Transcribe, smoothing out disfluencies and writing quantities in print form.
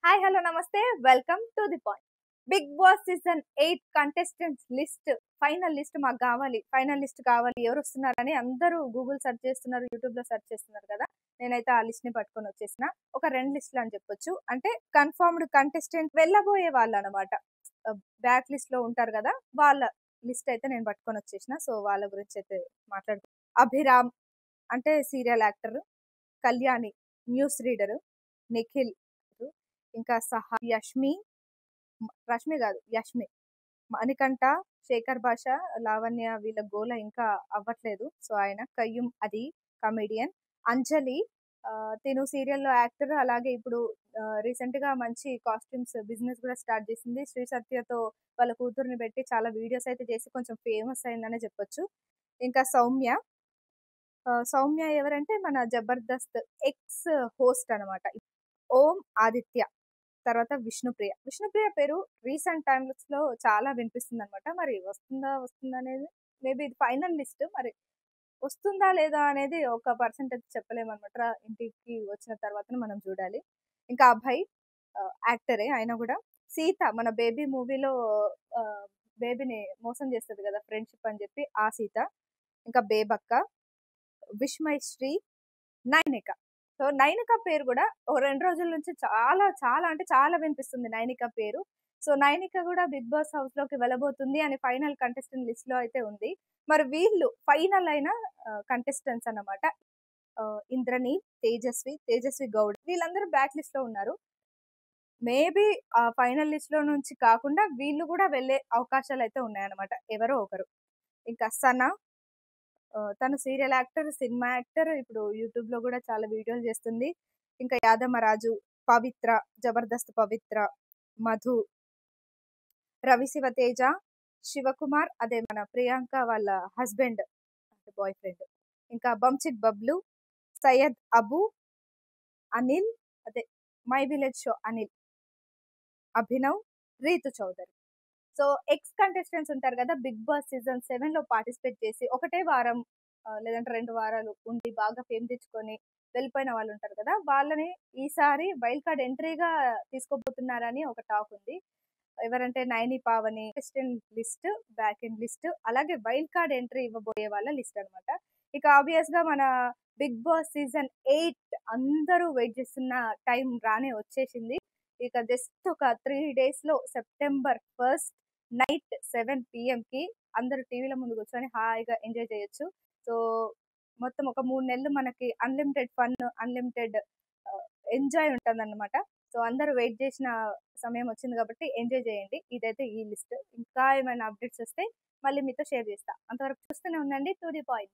Hi hello namaste welcome to the point. Big boss season 8 contestants list final list మాకు కావాలి, final list కావాలి, ఎవరు వస్తున్నారని అందరూ గూగుల్ సెర్చ్ చేస్తున్నారు, యూట్యూబ్ లో సెర్చ్ చేస్తున్నారు కదా. నేనైతే ఆ లిస్ట్ ని పట్టుకొని వచ్చేసిన. ఒక రెండు లిస్టులు అని చెప్పొచ్చు. అంటే కన్ఫర్మ్డ్ కంటెస్టెంట్ వెళ్ళబోయే వాళ్ళు అనమాట, బ్యాక్ లిస్ట్ లో ఉంటారు కదా, వాళ్ళ లిస్ట్ అయితే నేను పట్టుకొని వచ్చేసిన. సో వాళ్ళ గురించి అయితే మాట్లాడుతూ, అభిరామ్ అంటే serial actor, Kalyani news reader, Nikhil, ఇంకా సహా, యష్మి, రష్మి కాదు యష్మి, మణికంఠ, శేఖర్ భాష, లావణ్య వీళ్ళ గోల ఇంకా అవ్వట్లేదు. సో ఆయన కయ్యూమ్, అది కమెడియన్. అంజలి, తిను సీరియల్లో యాక్టర్, అలాగే ఇప్పుడు రీసెంట్ గా మంచి కాస్ట్యూమ్స్ బిజినెస్ కూడా స్టార్ట్ చేసింది. శ్రీ సత్యతో వాళ్ళ కూతుర్ని పెట్టి చాలా వీడియోస్ అయితే చేసి కొంచెం ఫేమస్ అయిందనే చెప్పొచ్చు. ఇంకా సౌమ్య, సౌమ్య ఎవరంటే మన జబర్దస్త్ ఎక్స్ హోస్ట్ అనమాట. ఓం ఆదిత్య, తర్వాత విష్ణుప్రియ. విష్ణుప్రియ పేరు రీసెంట్ టైమ్స్ లో చాలా వినిపిస్తుంది అనమాట. మరి వస్తుందా అనేది, మేబీ ఇది ఫైనల్ లిస్ట్, మరి వస్తుందా లేదా అనేది ఒక పర్సెంటేజ్ చెప్పలేమన్నమాట. ఇంటికి వచ్చిన తర్వాత మనం చూడాలి. ఇంకా అభయ్, యాక్టరే ఆయన కూడా. సీత, మన బేబీ మూవీలో బేబీని మోసం చేస్తుంది కదా ఫ్రెండ్షిప్ అని చెప్పి, ఆ సీత. ఇంకా బేబక్క, విష్మయ్ శ్రీ, నైనిక. సో నైనిక పేరు కూడా ఓ 2 రోజుల నుంచి చాలా చాలా అంటే చాలా వినిపిస్తుంది నైనిక పేరు. సో నైనిక కూడా బిగ్ బాస్ హౌస్ లోకి వెళ్ళబోతుంది అని ఫైనల్ కంటెస్టెంట్ లిస్ట్ లో అయితే ఉంది. మరి వీళ్ళు ఫైనల్ అయిన కంటెస్టెంట్స్ అన్నమాట. ఇంద్రని, తేజస్వి గౌడ్, వీళ్ళందరూ బ్యాక్ లిస్ట్ లో ఉన్నారు. మేబీ ఆ ఫైనల్ లిస్ట్ లో నుంచి కాకుండా వీళ్ళు కూడా వెళ్ళే అవకాశాలు అయితే ఉన్నాయన్నమాట, ఎవరో ఒకరు. ఇంకా సనా, తను సీరియల్ యాక్టర్, సినిమా యాక్టర్, ఇప్పుడు యూట్యూబ్ లో కూడా చాలా వీడియోలు చేస్తుంది. ఇంకా యాదమరాజు, పవిత్ర, జబర్దస్త్ పవిత్ర, మధు, రవి శివతేజ, శివకుమార్, అదే మన ప్రియాంక వాళ్ళ హస్బెండ్ అంటే బాయ్ ఫ్రెండ్. ఇంకా బంచిక్ బబ్లు, సయ్యద్ అబు, అనిల్, అదే my village show Anil, Abhinav, Reethu Chowdary. So ex contestants ఉంటారు కదా, బిగ్ బాస్ సీజన్ 7 లో పార్టిసిపేట్ చేసి ఒకటే వారం లేదంటే 2 వారాలు ఉండి బాగా ఫేమ్ తెచ్చుకొని వెళ్ళిపోయిన వాళ్ళు ఉంటారు కదా, వాళ్ళని ఈసారి వైల్డ్ కార్డ్ ఎంట్రీగా తీసుకోబోతున్నారని ఒక టాక్ ఉంది. ఎవరంటే Naini Pavani contestant list, back end list, అలాగే వైల్డ్ కార్డ్ ఎంట్రీ ఇవ్వబోయే వాళ్ళ లిస్ట్ అన్నమాట. ఇక ఆబ్వియస్ గా మన బిగ్ బాస్ సీజన్ 8 అందరూ వెయిట్ చేస్తున్న టైం రానే వచ్చేసింది. ఇక జస్ట్ ఒక 3 days లో సెప్టెంబర్ 1 నైట్ 7 PM కి అందరూ టీవీల ముందు కూర్చొని హాయిగా ఎంజాయ్ చేయొచ్చు. సో మొత్తం ఒక 3 నెలలు మనకి అన్లిమిటెడ్ ఫన్, అన్లిమిటెడ్ ఎంజాయ్ ఉంటుందన్నమాట. సో అందరూ వెయిట్ చేసిన సమయం వచ్చింది కాబట్టి ఎంజాయ్ చేయండి. ఇదైతే ఈ లిస్ట్. ఇంకా ఏమైనా అప్డేట్స్ వస్తే మళ్ళీ మీతో షేర్ చేస్తా. అంతవరకు చూస్తూనే ఉండండి టు ది పాయింట్.